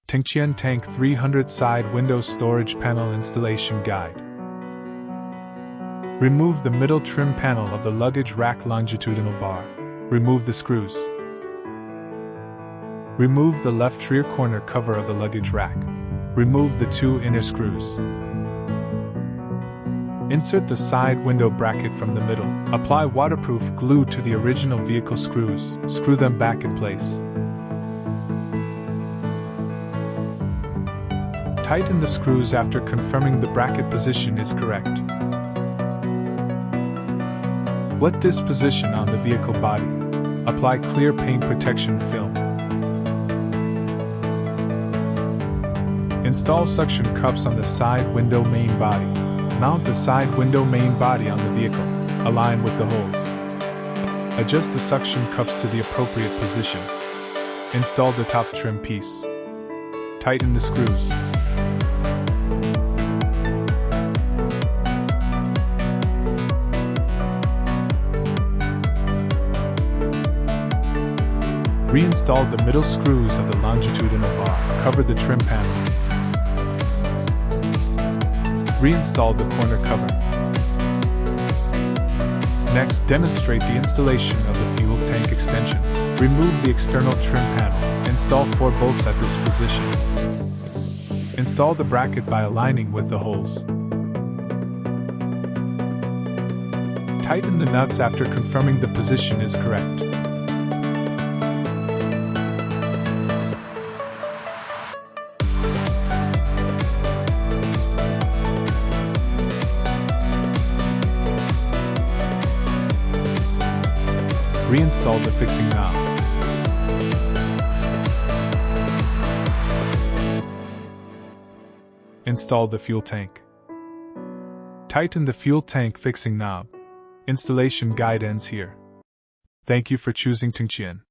Tank300 Tank300 Side Window Storage Panel Installation Guide. Remove the middle trim panel of the luggage rack longitudinal bar. Remove the screws. Remove the left rear corner cover of the luggage rack. Remove the two inner screws. Insert the side window bracket from the middle. Apply waterproof glue to the original vehicle screws. Screw them back in place. Tighten the screws after confirming the bracket position is correct. Wet this position on the vehicle body. Apply clear paint protection film. Install suction cups on the side window main body. Mount the side window main body on the vehicle. Align with the holes. Adjust the suction cups to the appropriate position. Install the top trim piece. Tighten the screws. Reinstall the middle screws of the longitudinal bar. Cover the trim panel. Reinstall the corner cover. Next, demonstrate the installation of the fuel tank extension. Remove the external trim panel. Install 4 bolts at this position. Install the bracket by aligning with the holes. Tighten the nuts after confirming the position is correct. Reinstall the fixing knob. Install the fuel tank. Tighten the fuel tank fixing knob. Installation guide ends here. Thank you for choosing Tank300.